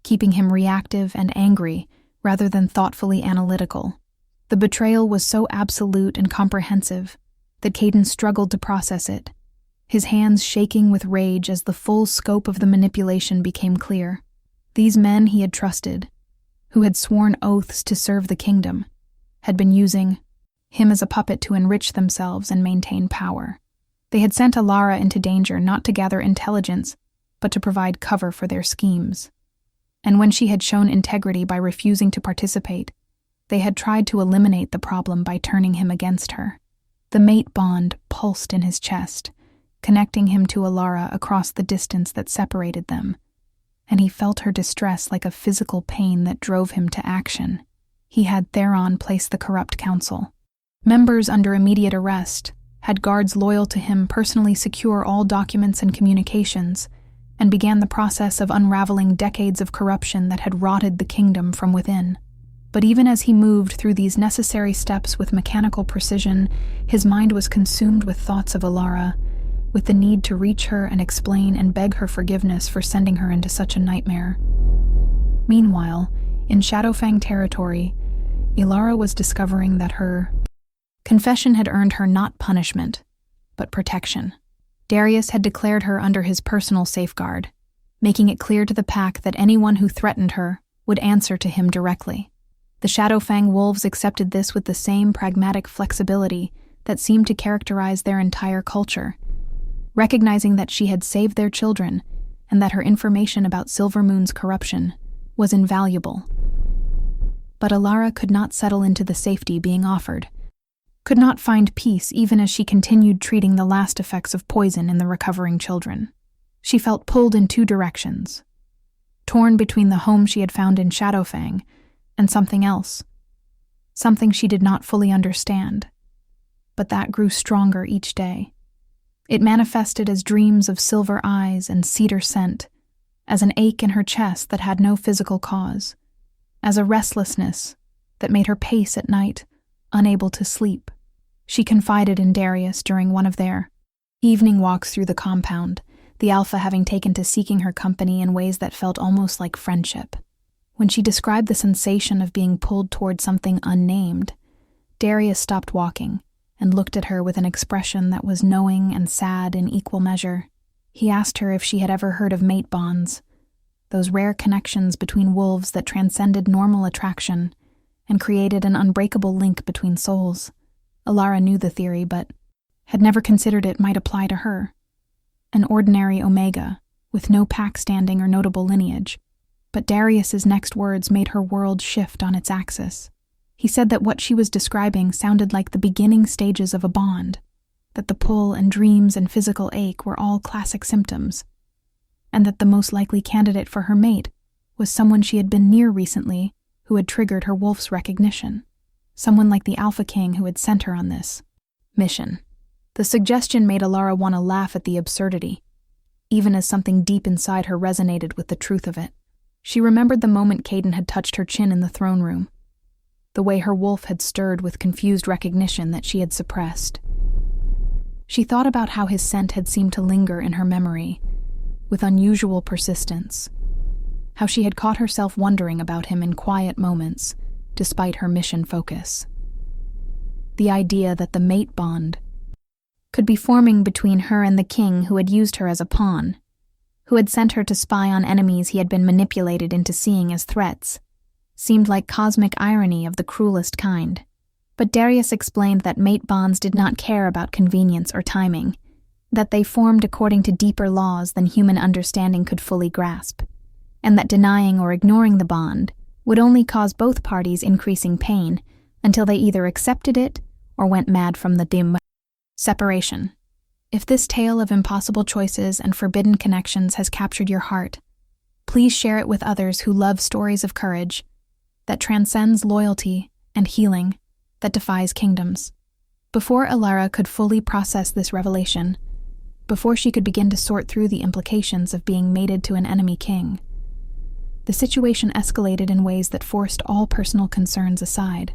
keeping him reactive and angry rather than thoughtfully analytical. The betrayal was so absolute and comprehensive that Kaiden struggled to process it, his hands shaking with rage as the full scope of the manipulation became clear. These men he had trusted, who had sworn oaths to serve the kingdom, had been using him as a puppet to enrich themselves and maintain power. They had sent Alara into danger not to gather intelligence, but to provide cover for their schemes. And when she had shown integrity by refusing to participate, they had tried to eliminate the problem by turning him against her. The mate bond pulsed in his chest, connecting him to Alara across the distance that separated them, and he felt her distress like a physical pain that drove him to action. He had Theron place the corrupt council. Members under immediate arrest, had guards loyal to him personally secure all documents and communications, and began the process of unraveling decades of corruption that had rotted the kingdom from within. But even as he moved through these necessary steps with mechanical precision, his mind was consumed with thoughts of Alara, with the need to reach her and explain and beg her forgiveness for sending her into such a nightmare. Meanwhile, in Shadowfang territory, Alara was discovering that her confession had earned her not punishment, but protection. Darius had declared her under his personal safeguard, making it clear to the pack that anyone who threatened her would answer to him directly. The Shadowfang wolves accepted this with the same pragmatic flexibility that seemed to characterize their entire culture, recognizing that she had saved their children and that her information about Silvermoon's corruption was invaluable. But Alara could not settle into the safety being offered, could not find peace even as she continued treating the last effects of poison in the recovering children. She felt pulled in two directions, torn between the home she had found in Shadowfang and something else, something she did not fully understand, but that grew stronger each day. It manifested as dreams of silver eyes and cedar scent, as an ache in her chest that had no physical cause, as a restlessness that made her pace at night, unable to sleep. She confided in Darius during one of their evening walks through the compound, the Alpha having taken to seeking her company in ways that felt almost like friendship. When she described the sensation of being pulled toward something unnamed, Darius stopped walking and looked at her with an expression that was knowing and sad in equal measure. He asked her if she had ever heard of mate bonds, those rare connections between wolves that transcended normal attraction and created an unbreakable link between souls. Alara knew the theory, but had never considered it might apply to her. An ordinary Omega, with no pack standing or notable lineage. But Darius's next words made her world shift on its axis. He said that what she was describing sounded like the beginning stages of a bond, that the pull and dreams and physical ache were all classic symptoms, and that the most likely candidate for her mate was someone she had been near recently who had triggered her wolf's recognition, someone like the Alpha King who had sent her on this mission. The suggestion made Alara want to laugh at the absurdity, even as something deep inside her resonated with the truth of it. She remembered the moment Caden had touched her chin in the throne room, the way her wolf had stirred with confused recognition that she had suppressed. She thought about how his scent had seemed to linger in her memory, with unusual persistence, how she had caught herself wondering about him in quiet moments, despite her mission focus. The idea that the mate bond could be forming between her and the king who had used her as a pawn, who had sent her to spy on enemies he had been manipulated into seeing as threats, seemed like cosmic irony of the cruelest kind. But Darius explained that mate bonds did not care about convenience or timing, that they formed according to deeper laws than human understanding could fully grasp, and that denying or ignoring the bond would only cause both parties increasing pain until they either accepted it or went mad from the dim separation. If this tale of impossible choices and forbidden connections has captured your heart, please share it with others who love stories of courage that transcends loyalty and healing that defies kingdoms. Before Alara could fully process this revelation, before she could begin to sort through the implications of being mated to an enemy king, the situation escalated in ways that forced all personal concerns aside.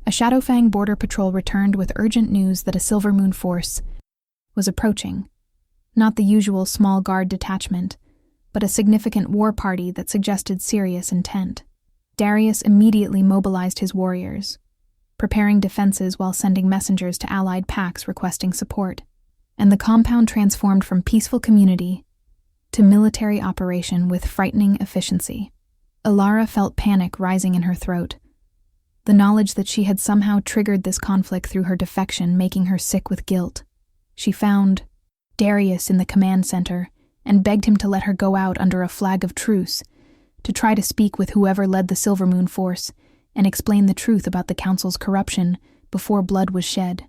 A Shadowfang border patrol returned with urgent news that a Silvermoon force was approaching, not the usual small guard detachment, but a significant war party that suggested serious intent. Darius immediately mobilized his warriors, preparing defenses while sending messengers to allied packs requesting support, and the compound transformed from peaceful community to military operation with frightening efficiency. Alara felt panic rising in her throat, the knowledge that she had somehow triggered this conflict through her defection making her sick with guilt. She found Darius in the command center and begged him to let her go out under a flag of truce, to try to speak with whoever led the Silvermoon force and explain the truth about the council's corruption before blood was shed.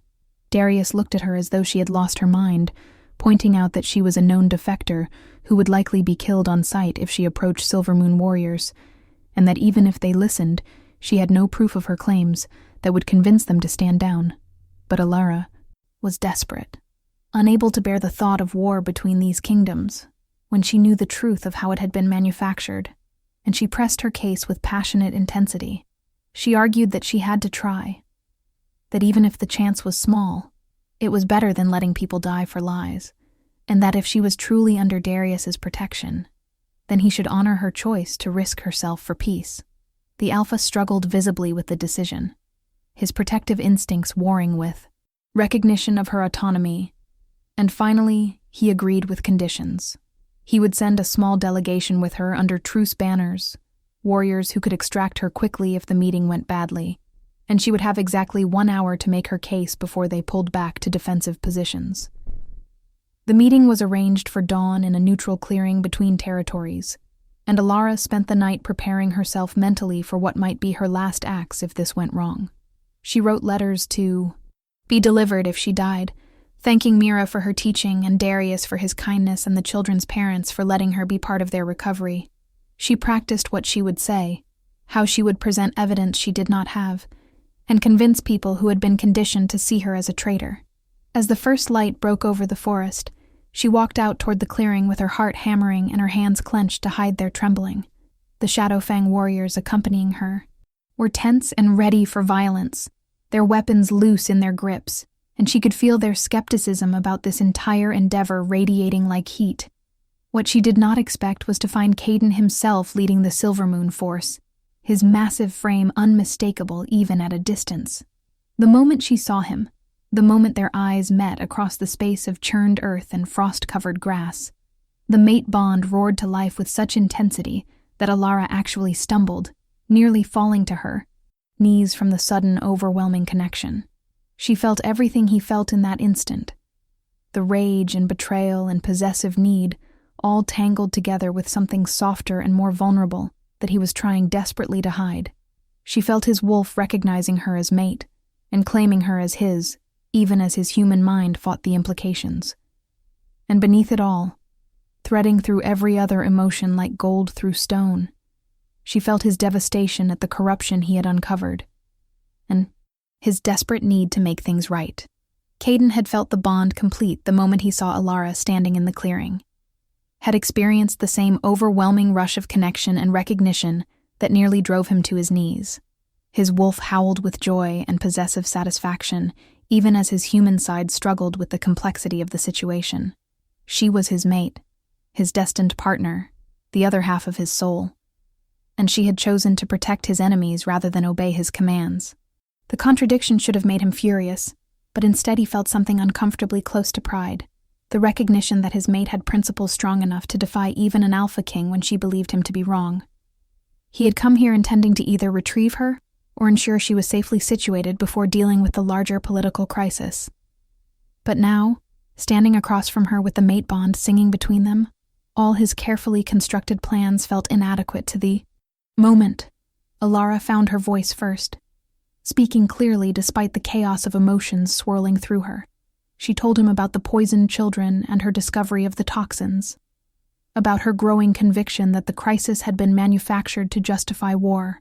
Darius looked at her as though she had lost her mind, pointing out that she was a known defector who would likely be killed on sight if she approached Silvermoon warriors, and that even if they listened, she had no proof of her claims that would convince them to stand down. But Alara was desperate, unable to bear the thought of war between these kingdoms, when she knew the truth of how it had been manufactured, and she pressed her case with passionate intensity. She argued that she had to try, that even if the chance was small, it was better than letting people die for lies, and that if she was truly under Darius's protection, then he should honor her choice to risk herself for peace. The Alpha struggled visibly with the decision, his protective instincts warring with recognition of her autonomy And finally, he agreed with conditions. He would send a small delegation with her under truce banners, warriors who could extract her quickly if the meeting went badly, and she would have exactly 1 hour to make her case before they pulled back to defensive positions. The meeting was arranged for dawn in a neutral clearing between territories, and Alara spent the night preparing herself mentally for what might be her last acts if this went wrong. She wrote letters to be delivered if she died, thanking Mira for her teaching and Darius for his kindness and the children's parents for letting her be part of their recovery. She practiced what she would say, how she would present evidence she did not have, and convince people who had been conditioned to see her as a traitor. As the first light broke over the forest, she walked out toward the clearing with her heart hammering and her hands clenched to hide their trembling. The Shadowfang warriors accompanying her were tense and ready for violence, their weapons loose in their grips, and she could feel their skepticism about this entire endeavor radiating like heat. What she did not expect was to find Caden himself leading the Silvermoon force, his massive frame unmistakable even at a distance. The moment she saw him, the moment their eyes met across the space of churned earth and frost-covered grass, the mate bond roared to life with such intensity that Alara actually stumbled, nearly falling to her knees from the sudden, overwhelming connection. She felt everything he felt in that instant. The rage and betrayal and possessive need, all tangled together with something softer and more vulnerable that he was trying desperately to hide. She felt his wolf recognizing her as mate and claiming her as his, even as his human mind fought the implications. And beneath it all, threading through every other emotion like gold through stone, she felt his devastation at the corruption he had uncovered, and his desperate need to make things right. Caden had felt the bond complete the moment he saw Alara standing in the clearing, had experienced the same overwhelming rush of connection and recognition that nearly drove him to his knees. His wolf howled with joy and possessive satisfaction, even as his human side struggled with the complexity of the situation. She was his mate, his destined partner, the other half of his soul, and she had chosen to protect his enemies rather than obey his commands. The contradiction should have made him furious, but instead he felt something uncomfortably close to pride, the recognition that his mate had principles strong enough to defy even an Alpha King when she believed him to be wrong. He had come here intending to either retrieve her or ensure she was safely situated before dealing with the larger political crisis. But now, standing across from her with the mate bond singing between them, all his carefully constructed plans felt inadequate to the moment. Alara found her voice first, speaking clearly despite the chaos of emotions swirling through her. She told him about the poisoned children and her discovery of the toxins, about her growing conviction that the crisis had been manufactured to justify war,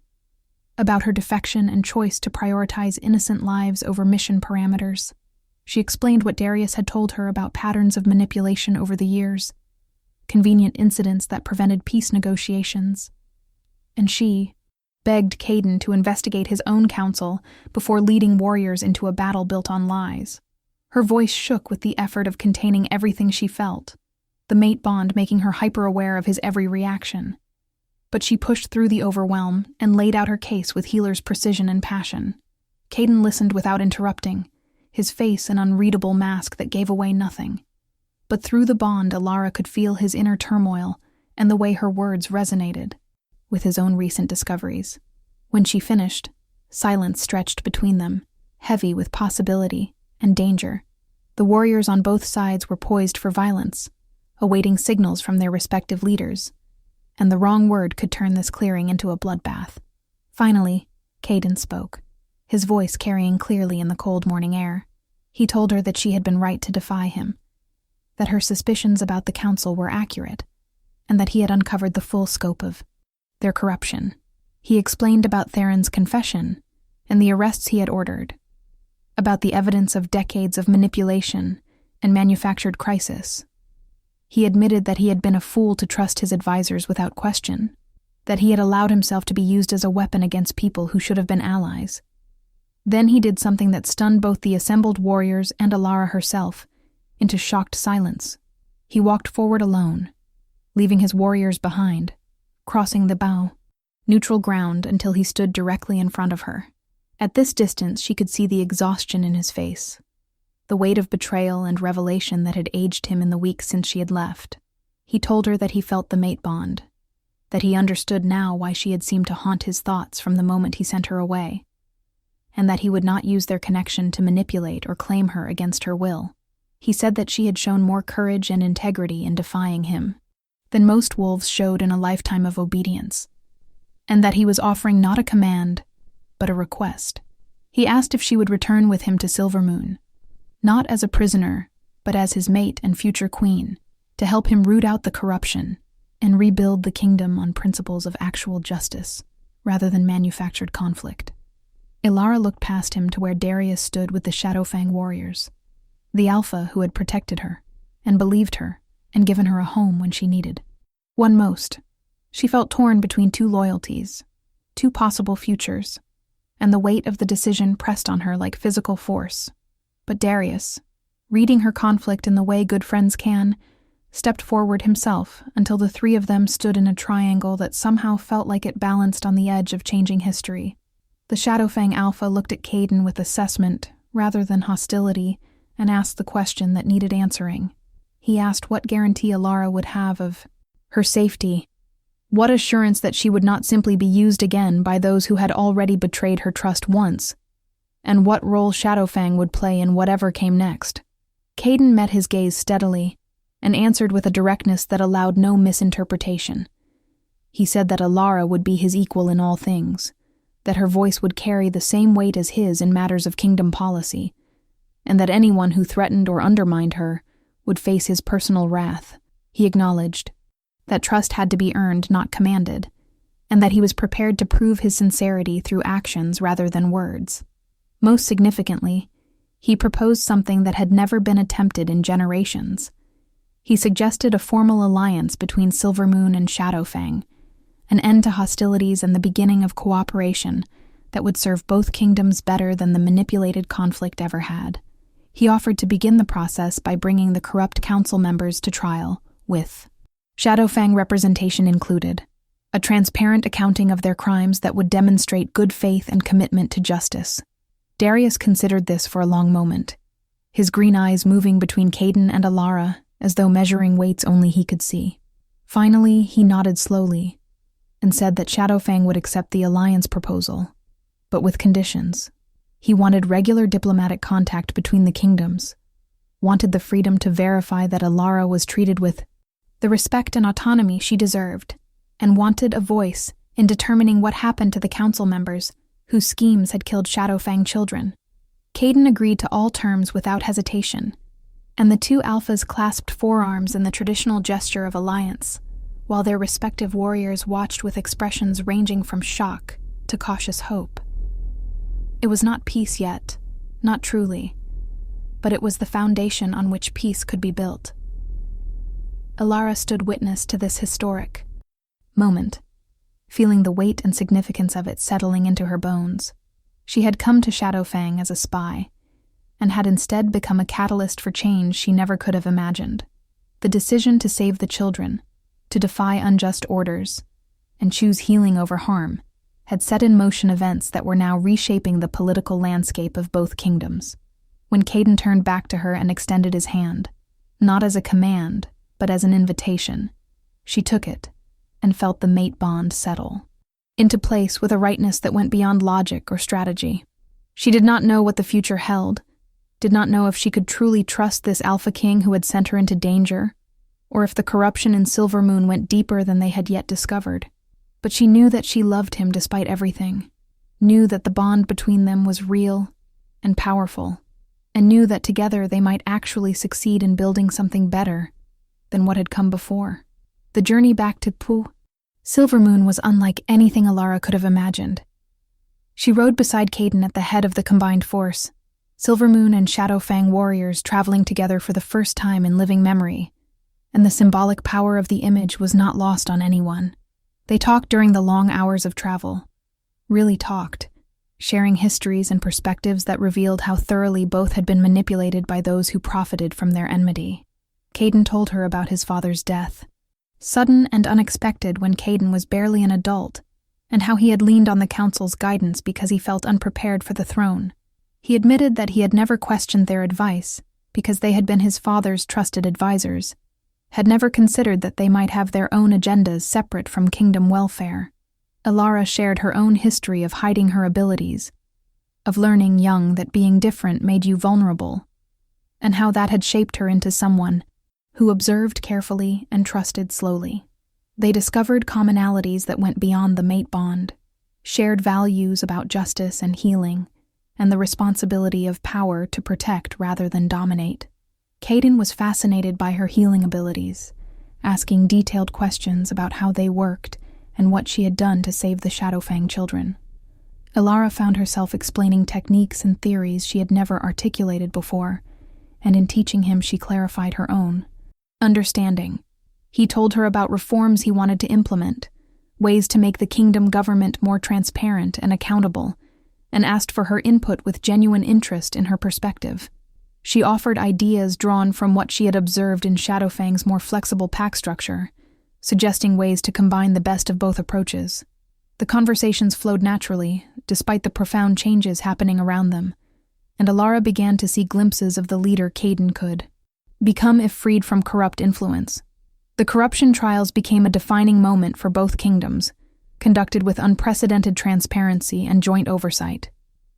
about her defection and choice to prioritize innocent lives over mission parameters. She explained what Darius had told her about patterns of manipulation over the years, convenient incidents that prevented peace negotiations. And she begged Caden to investigate his own counsel before leading warriors into a battle built on lies. Her voice shook with the effort of containing everything she felt, the mate bond making her hyper-aware of his every reaction. But she pushed through the overwhelm and laid out her case with healer's precision and passion. Caden listened without interrupting, his face an unreadable mask that gave away nothing. But through the bond, Alara could feel his inner turmoil and the way her words resonated with his own recent discoveries. When she finished, silence stretched between them, heavy with possibility and danger. The warriors on both sides were poised for violence, awaiting signals from their respective leaders, and the wrong word could turn this clearing into a bloodbath. Finally, Caden spoke, his voice carrying clearly in the cold morning air. He told her that she had been right to defy him, that her suspicions about the council were accurate, and that he had uncovered the full scope of their corruption. He explained about Theron's confession and the arrests he had ordered, about the evidence of decades of manipulation and manufactured crisis. He admitted that he had been a fool to trust his advisors without question, that he had allowed himself to be used as a weapon against people who should have been allies. Then he did something that stunned both the assembled warriors and Alara herself into shocked silence. He walked forward alone, leaving his warriors behind, crossing the bow, neutral ground until he stood directly in front of her. At this distance, she could see the exhaustion in his face, the weight of betrayal and revelation that had aged him in the weeks since she had left. He told her that he felt the mate bond, that he understood now why she had seemed to haunt his thoughts from the moment he sent her away, and that he would not use their connection to manipulate or claim her against her will. He said that she had shown more courage and integrity in defying him than most wolves showed in a lifetime of obedience, and that he was offering not a command, but a request. He asked if she would return with him to Silvermoon, not as a prisoner, but as his mate and future queen, to help him root out the corruption and rebuild the kingdom on principles of actual justice, rather than manufactured conflict. Ilara looked past him to where Darius stood with the Shadowfang warriors, the Alpha who had protected her, and believed her, and given her a home when she needed one most. She felt torn between two loyalties, two possible futures, and the weight of the decision pressed on her like physical force. But Darius, reading her conflict in the way good friends can, stepped forward himself until the three of them stood in a triangle that somehow felt like it balanced on the edge of changing history. The Shadowfang Alpha looked at Caden with assessment rather than hostility and asked the question that needed answering. He asked what guarantee Ilara would have of her safety, what assurance that she would not simply be used again by those who had already betrayed her trust once, and what role Shadowfang would play in whatever came next. Caden met his gaze steadily and answered with a directness that allowed no misinterpretation. He said that Ilara would be his equal in all things, that her voice would carry the same weight as his in matters of kingdom policy, and that anyone who threatened or undermined her would face his personal wrath. He acknowledged that trust had to be earned, not commanded, and that he was prepared to prove his sincerity through actions rather than words. Most significantly, he proposed something that had never been attempted in generations. He suggested a formal alliance between Silvermoon and Shadowfang, an end to hostilities and the beginning of cooperation that would serve both kingdoms better than the manipulated conflict ever had. He offered to begin the process by bringing the corrupt council members to trial, with Shadowfang representation included, a transparent accounting of their crimes that would demonstrate good faith and commitment to justice. Darius considered this for a long moment, his green eyes moving between Caden and Ilara as though measuring weights only he could see. Finally, he nodded slowly and said that Shadowfang would accept the alliance proposal, but with conditions. He wanted regular diplomatic contact between the kingdoms, wanted the freedom to verify that Ilara was treated with the respect and autonomy she deserved, and wanted a voice in determining what happened to the council members whose schemes had killed Shadowfang children. Caden agreed to all terms without hesitation, and the two alphas clasped forearms in the traditional gesture of alliance, while their respective warriors watched with expressions ranging from shock to cautious hope. It was not peace yet, not truly, but it was the foundation on which peace could be built. Ilara stood witness to this historic moment, feeling the weight and significance of it settling into her bones. She had come to Shadowfang as a spy, and had instead become a catalyst for change she never could have imagined. The decision to save the children, to defy unjust orders, and choose healing over harm, had set in motion events that were now reshaping the political landscape of both kingdoms. When Caden turned back to her and extended his hand, not as a command, but as an invitation, she took it and felt the mate bond settle into place with a rightness that went beyond logic or strategy. She did not know what the future held, did not know if she could truly trust this Alpha King who had sent her into danger, or if the corruption in Silvermoon went deeper than they had yet discovered. But she knew that she loved him despite everything, knew that the bond between them was real and powerful, and knew that together they might actually succeed in building something better than what had come before. The journey back to Silvermoon was unlike anything Ilara could have imagined. She rode beside Caden at the head of the combined force, Silvermoon and Shadowfang warriors traveling together for the first time in living memory, and the symbolic power of the image was not lost on anyone. They talked during the long hours of travel, really talked, sharing histories and perspectives that revealed how thoroughly both had been manipulated by those who profited from their enmity. Caden told her about his father's death, sudden and unexpected when Caden was barely an adult, and how he had leaned on the council's guidance because he felt unprepared for the throne. He admitted that he had never questioned their advice because they had been his father's trusted advisors, had never considered that they might have their own agendas separate from kingdom welfare. Elara shared her own history of hiding her abilities, of learning young that being different made you vulnerable, and how that had shaped her into someone who observed carefully and trusted slowly. They discovered commonalities that went beyond the mate bond, shared values about justice and healing, and the responsibility of power to protect rather than dominate. Caden was fascinated by her healing abilities, asking detailed questions about how they worked and what she had done to save the Shadowfang children. Elara found herself explaining techniques and theories she had never articulated before, and in teaching him she clarified her own understanding. He told her about reforms he wanted to implement, ways to make the kingdom government more transparent and accountable, and asked for her input with genuine interest in her perspective. She offered ideas drawn from what she had observed in Shadowfang's more flexible pack structure, suggesting ways to combine the best of both approaches. The conversations flowed naturally, despite the profound changes happening around them, and Elara began to see glimpses of the leader Caden could become if freed from corrupt influence. The corruption trials became a defining moment for both kingdoms, conducted with unprecedented transparency and joint oversight.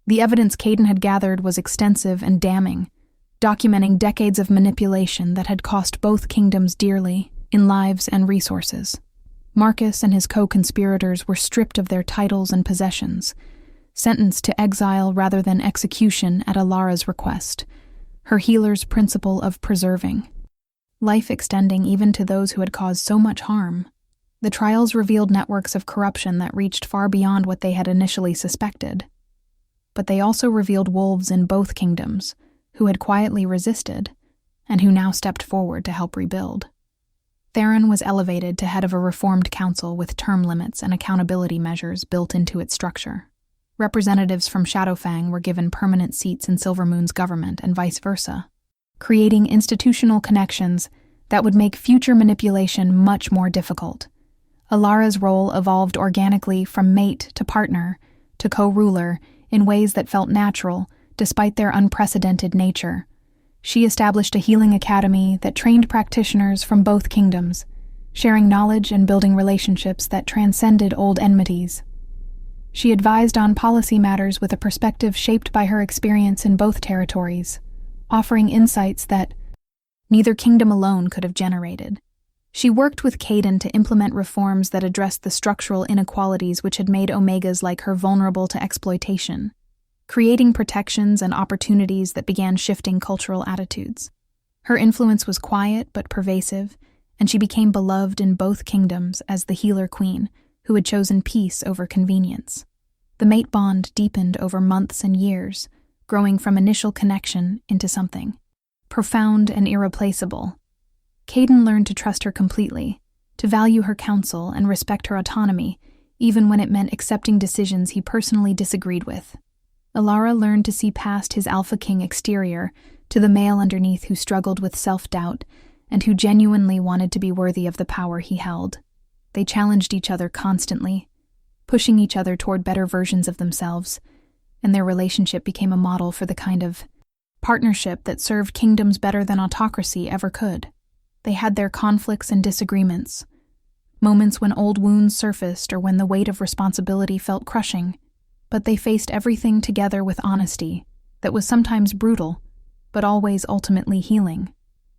The evidence Caden had gathered was extensive and damning, documenting decades of manipulation that had cost both kingdoms dearly in lives and resources. Marcus and his co-conspirators were stripped of their titles and possessions, sentenced to exile rather than execution at Elara's request, her healer's principle of preserving life extending even to those who had caused so much harm. The trials revealed networks of corruption that reached far beyond what they had initially suspected. But they also revealed wolves in both kingdoms, who had quietly resisted, and who now stepped forward to help rebuild. Theron was elevated to head of a reformed council with term limits and accountability measures built into its structure. Representatives from Shadowfang were given permanent seats in Silvermoon's government and vice versa, creating institutional connections that would make future manipulation much more difficult. Elara's role evolved organically from mate to partner to co-ruler in ways that felt natural despite their unprecedented nature. She established a healing academy that trained practitioners from both kingdoms, sharing knowledge and building relationships that transcended old enmities. She advised on policy matters with a perspective shaped by her experience in both territories, offering insights that neither kingdom alone could have generated. She worked with Caden to implement reforms that addressed the structural inequalities which had made Omegas like her vulnerable to exploitation, creating protections and opportunities that began shifting cultural attitudes. Her influence was quiet but pervasive, and she became beloved in both kingdoms as the healer queen who had chosen peace over convenience. The mate bond deepened over months and years, growing from initial connection into something profound and irreplaceable. Caden learned to trust her completely, to value her counsel and respect her autonomy, even when it meant accepting decisions he personally disagreed with. Elara learned to see past his Alpha King exterior to the male underneath who struggled with self-doubt and who genuinely wanted to be worthy of the power he held. They challenged each other constantly, pushing each other toward better versions of themselves, and their relationship became a model for the kind of partnership that served kingdoms better than autocracy ever could. They had their conflicts and disagreements, moments when old wounds surfaced or when the weight of responsibility felt crushing, but they faced everything together with honesty that was sometimes brutal, but always ultimately healing.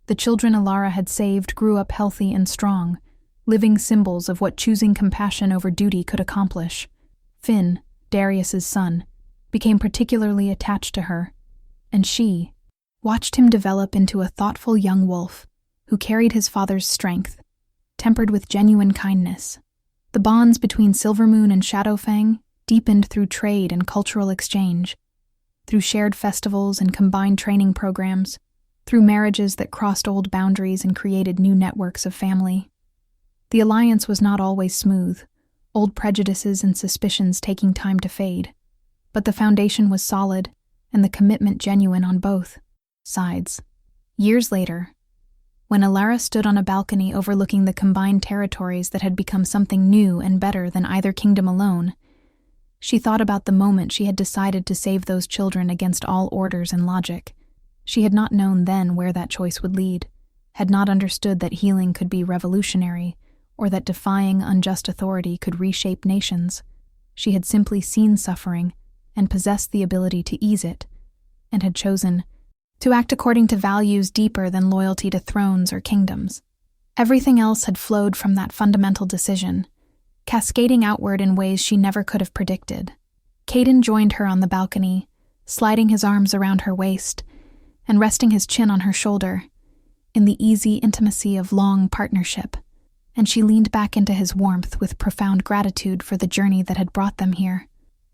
The children Elara had saved grew up healthy and strong, living symbols of what choosing compassion over duty could accomplish. Finn, Darius's son, became particularly attached to her, and she watched him develop into a thoughtful young wolf who carried his father's strength, tempered with genuine kindness. The bonds between Silvermoon and Shadowfang deepened through trade and cultural exchange, through shared festivals and combined training programs, through marriages that crossed old boundaries and created new networks of family. The alliance was not always smooth, old prejudices and suspicions taking time to fade, but the foundation was solid and the commitment genuine on both sides. Years later, when Elara stood on a balcony overlooking the combined territories that had become something new and better than either kingdom alone, She thought about the moment she had decided to save those children against all orders and logic. She had not known then where that choice would lead, had not understood that healing could be revolutionary, or that defying unjust authority could reshape nations. She had simply seen suffering and possessed the ability to ease it, and had chosen to act according to values deeper than loyalty to thrones or kingdoms. Everything else had flowed from that fundamental decision, cascading outward in ways she never could have predicted. Caden joined her on the balcony, sliding his arms around her waist and resting his chin on her shoulder, in the easy intimacy of long partnership, and she leaned back into his warmth with profound gratitude for the journey that had brought them here.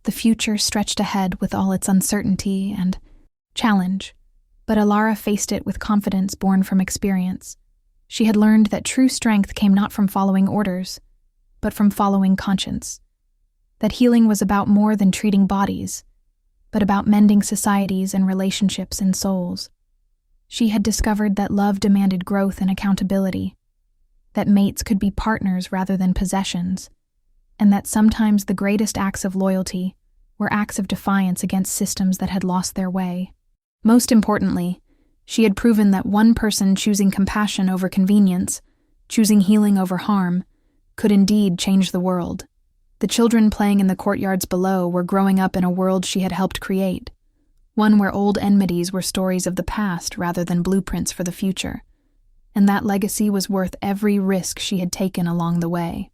The future stretched ahead with all its uncertainty and challenge, but Alara faced it with confidence born from experience. She had learned that true strength came not from following orders, but from following conscience. That healing was about more than treating bodies, but about mending societies and relationships and souls. She had discovered that love demanded growth and accountability, that mates could be partners rather than possessions, and that sometimes the greatest acts of loyalty were acts of defiance against systems that had lost their way. Most importantly, she had proven that one person choosing compassion over convenience, choosing healing over harm, could indeed change the world. The children playing in the courtyards below were growing up in a world she had helped create, one where old enmities were stories of the past rather than blueprints for the future, and that legacy was worth every risk she had taken along the way.